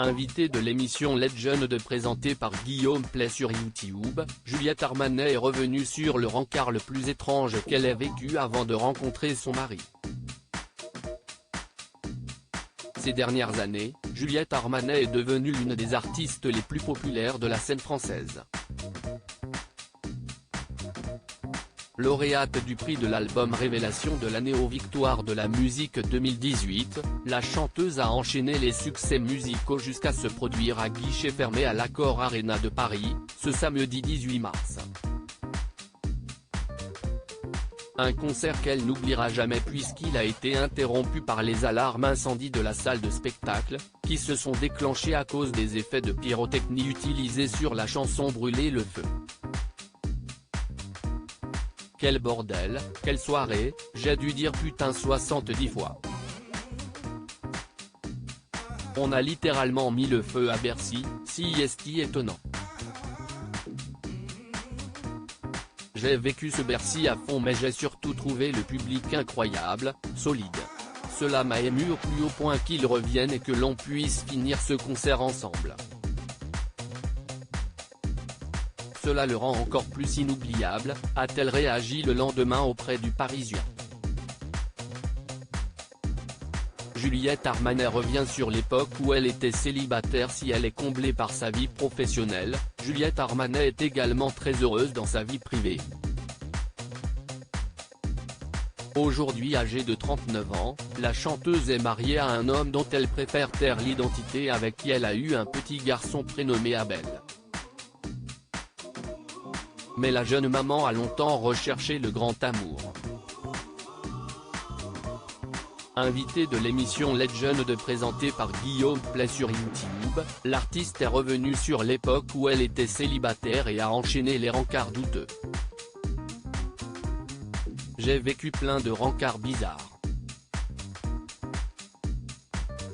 Invitée de l'émission Legend présentée par Guillaume Play sur YouTube, Juliette Armanet est revenue sur le rencard le plus étrange qu'elle ait vécu avant de rencontrer son mari. Ces dernières années, Juliette Armanet est devenue l'une des artistes les plus populaires de la scène française. Lauréate du prix de l'album Révélation de l'année aux Victoires de la musique 2018, la chanteuse a enchaîné les succès musicaux jusqu'à se produire à guichet fermé à l'Accor Arena de Paris, ce samedi 18 mars. Un concert qu'elle n'oubliera jamais puisqu'il a été interrompu par les alarmes incendie de la salle de spectacle, qui se sont déclenchées à cause des effets de pyrotechnie utilisés sur la chanson Brûler le feu. Quel bordel, quelle soirée, j'ai dû dire putain 70 fois. On a littéralement mis le feu à Bercy, si est-ce étonnant. J'ai vécu ce Bercy à fond mais j'ai surtout trouvé le public incroyable, solide. Cela m'a ému au plus haut point qu'ils reviennent et que l'on puisse finir ce concert ensemble. Cela le rend encore plus inoubliable, a-t-elle réagi le lendemain auprès du Parisien. Juliette Armanet revient sur l'époque où elle était célibataire. Si elle est comblée par sa vie professionnelle, Juliette Armanet est également très heureuse dans sa vie privée. Aujourd'hui âgée de 39 ans, la chanteuse est mariée à un homme dont elle préfère taire l'identité, avec qui elle a eu un petit garçon prénommé Abel. Mais la jeune maman a longtemps recherché le grand amour. Invitée de l'émission Legend présentée par Guillaume Play sur YouTube, l'artiste est revenue sur l'époque où elle était célibataire et a enchaîné les rencarts douteux. J'ai vécu plein de rencarts bizarres.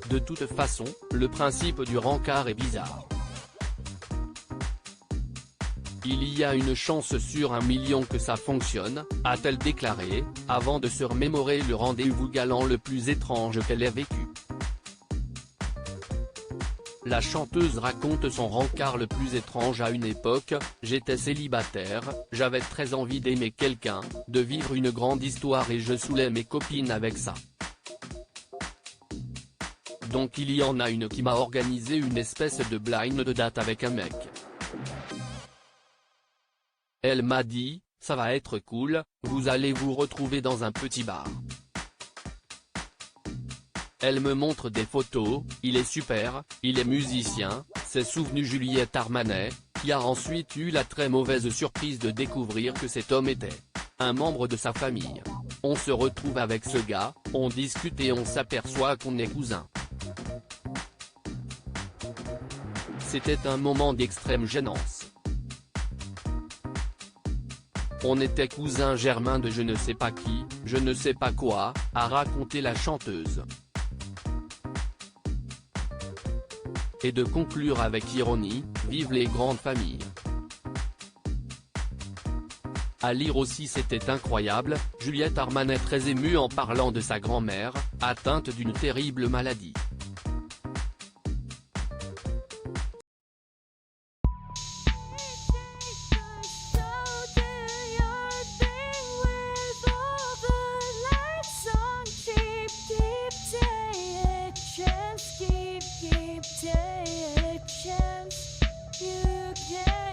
De toute façon, le principe du rencard est bizarre. Il y a une chance sur 1 million que ça fonctionne, a-t-elle déclaré, avant de se remémorer le rendez-vous galant le plus étrange qu'elle ait vécu. La chanteuse raconte son rencard le plus étrange. À une époque, j'étais célibataire, j'avais très envie d'aimer quelqu'un, de vivre une grande histoire et je saoulais mes copines avec ça. Donc il y en a une qui m'a organisé une espèce de blind date avec un mec. Elle m'a dit, ça va être cool, vous allez vous retrouver dans un petit bar. Elle me montre des photos, il est super, il est musicien, s'est souvenu Juliette Armanet, qui a ensuite eu la très mauvaise surprise de découvrir que cet homme était un membre de sa famille. On se retrouve avec ce gars, on discute et on s'aperçoit qu'on est cousins. C'était un moment d'extrême gênance. On était cousins germains de je ne sais pas qui, je ne sais pas quoi, a raconté la chanteuse. Et de conclure avec ironie, vive les grandes familles. À lire aussi, c'était incroyable, Juliette Armanet très émue en parlant de sa grand-mère, atteinte d'une terrible maladie. Keep taking a chance, you can